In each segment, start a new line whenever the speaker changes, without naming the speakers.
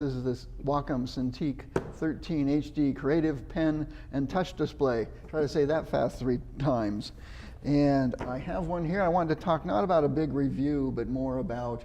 This is this Wacom Cintiq 13HD Creative Pen and Touch Display. Try to say that fast 3 times. And I have one here. I wanted to talk not about a big review, but more about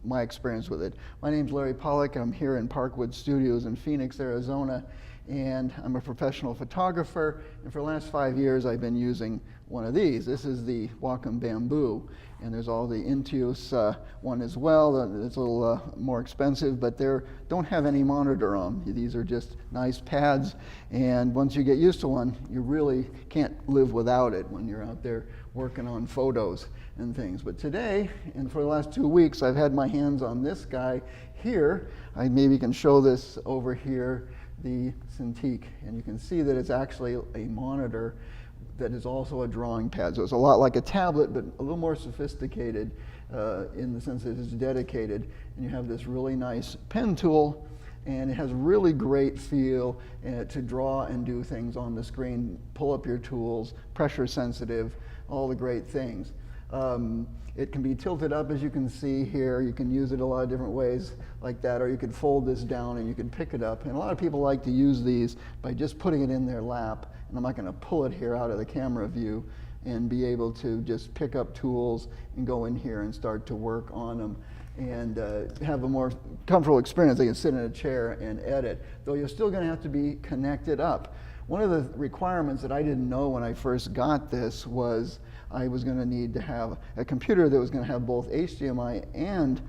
my experience with it. My name's Larry Pollack. I'm here in Parkwood Studios in Phoenix, Arizona, and I'm a professional photographer. And for the last 5 years, I've been using one of these. This is the Wacom Bamboo, and there's all the Intuos one as well. It's a little more expensive, but they don't have any monitor on them. These are just nice pads, and once you get used to one, you really can't live without it when you're out there working on photos and things. But today, and for the last 2 weeks, I've had my hands on this guy here. I maybe can show this over here, the Cintiq, and you can see that it's actually a monitor that is also a drawing pad. So it's a lot like a tablet, but a little more sophisticated in the sense that it's dedicated. And you have this really nice pen tool, and it has really great feel to draw and do things on the screen, pull up your tools, pressure sensitive, all the great things. It can be tilted up, as you can see here. You can use it a lot of different ways like that, or you could fold this down and you can pick it up. And a lot of people like to use these by just putting it in their lap. And I'm not going to pull it here out of the camera view, and be able to just pick up tools and go in here and start to work on them and have a more comfortable experience. They can sit in a chair and edit, though you're still going to have to be connected up. One of the requirements that I didn't know when I first got this was I was going to need to have a computer that was going to have both HDMI and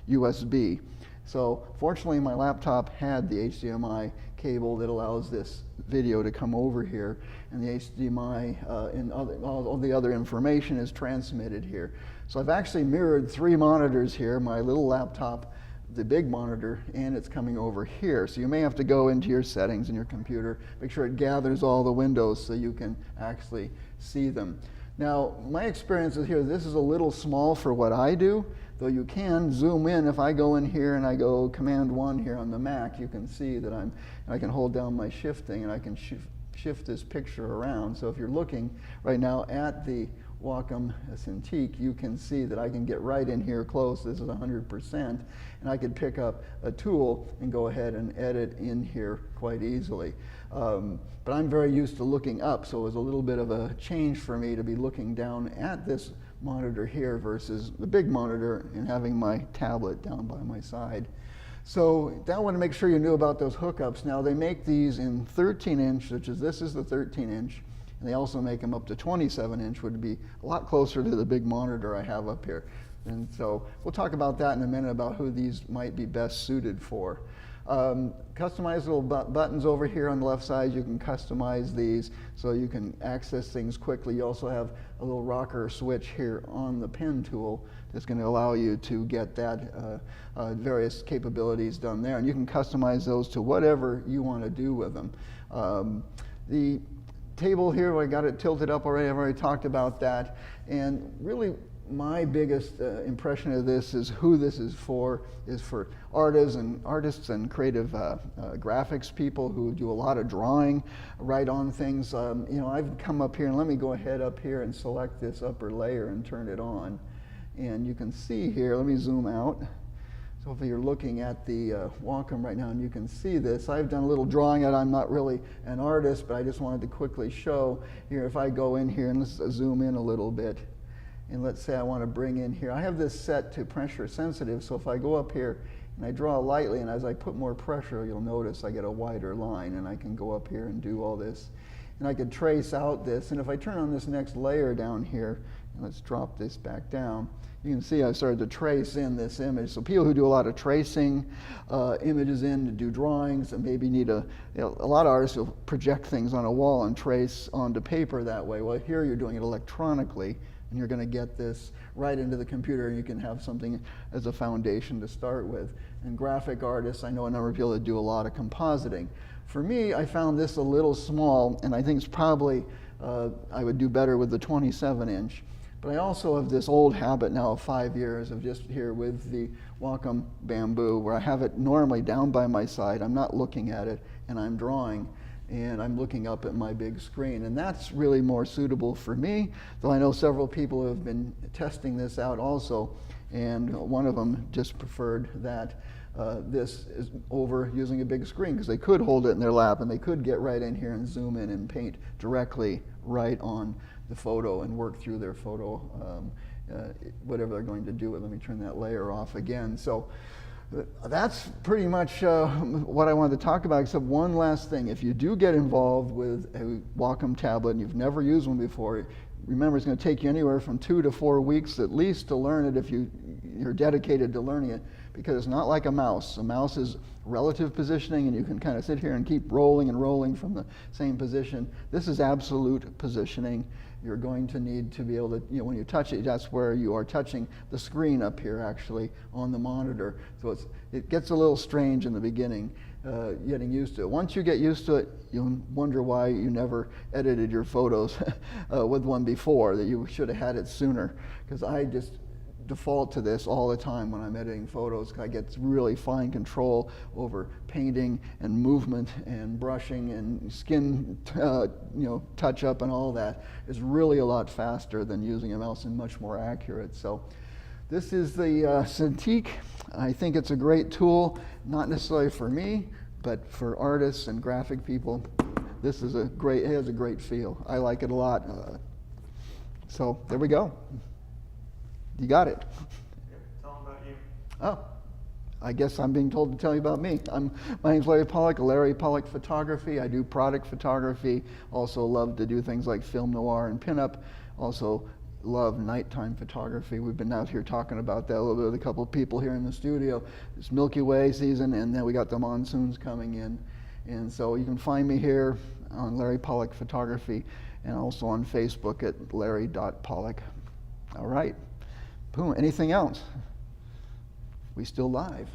USB. So fortunately, my laptop had the HDMI cable that allows this video to come over here, and the HDMI and all the other information is transmitted here. So I've actually mirrored 3 monitors here, my little laptop, the big monitor, and it's coming over here. So you may have to go into your settings in your computer, make sure it gathers all the windows so you can actually see them. Now, my experience is here, this is a little small for what I do, though you can zoom in. If I go in here and I go Command 1 here on the Mac, you can see that I can hold down my shifting and I can shift this picture around. So if you're looking right now at the Wacom Cintiq, you can see that I can get right in here close. This is 100%, and I could pick up a tool and go ahead and edit in here quite easily. But I'm very used to looking up, so it was a little bit of a change for me to be looking down at this monitor here versus the big monitor and having my tablet down by my side. So I want to make sure you knew about those hookups. Now they make these in 13-inch, which is, this is the 13-inch. And they also make them up to 27-inch, would be a lot closer to the big monitor I have up here. And so we'll talk about that in a minute, about who these might be best suited for. Customizable buttons over here on the left side. You can customize these so you can access things quickly. You also have a little rocker switch here on the pen tool that's going to allow you to get that various capabilities done there. And you can customize those to whatever you want to do with them. The table here, I got it tilted up already. I've already talked about that. And really, my biggest impression of this is who this is for artists and creative graphics people who do a lot of drawing, write on things. You know, I've come up here, and let me go ahead up here and select this upper layer and turn it on. And you can see here, let me zoom out. So if you're looking at the Wacom right now, and you can see this, I've done a little drawing. I'm not really an artist, but I just wanted to quickly show here. If I go in here, and let's zoom in a little bit, and let's say I want to bring in here, I have this set to pressure sensitive, so if I go up here and I draw lightly, and as I put more pressure, you'll notice I get a wider line, and I can go up here and do all this. And I could trace out this, and if I turn on this next layer down here, and let's drop this back down, you can see I've started to trace in this image. So people who do a lot of tracing images in to do drawings, and maybe need a lot of artists will project things on a wall and trace onto paper that way. Well, here you're doing it electronically, and you're going to get this right into the computer, and you can have something as a foundation to start with. And graphic artists, I know a number of people that do a lot of compositing. For me, I found this a little small, and I think it's probably, I would do better with the 27-inch. But I also have this old habit now of 5 years of just here with the Wacom Bamboo, where I have it normally down by my side. I'm not looking at it, and I'm drawing, and I'm looking up at my big screen. And that's really more suitable for me, though I know several people have been testing this out also, and one of them just preferred that this is over using a big screen, because they could hold it in their lap and they could get right in here and zoom in and paint directly right on the photo and work through their photo, whatever they're going to do with it. Let me turn that layer off again. So that's pretty much what I wanted to talk about, except one last thing. If you do get involved with a Wacom tablet and you've never used one before, remember it's going to take you anywhere from 2 to 4 weeks at least to learn it if you're dedicated to learning it, because it's not like a mouse. A mouse is relative positioning, and you can kind of sit here and keep rolling and rolling from the same position. This is absolute positioning. You're going to need to be able to, when you touch it, that's where you are touching the screen up here actually on the monitor. So it gets a little strange in the beginning, getting used to it. Once you get used to it, you'll wonder why you never edited your photos with one before, that you should have had it sooner, because I just default to this all the time when I'm editing photos. I get really fine control over painting and movement and brushing and skin touch up, and all that is really a lot faster than using a mouse and much more accurate. So this is the Cintiq. I think it's a great tool, not necessarily for me, but for artists and graphic people. This is it has a great feel. I like it a lot. So there we go. You got it.
Tell them about you.
Oh, I guess I'm being told to tell you about me. My name's Larry Pollock, Larry Pollock Photography. I do product photography. Also love to do things like film noir and pinup. Also love nighttime photography. We've been out here talking about that a little bit with a couple of people here in the studio. It's Milky Way season, and then we got the monsoons coming in. And so you can find me here on Larry Pollock Photography, and also on Facebook at larry.pollock. All right. Boom. Anything else? We still live.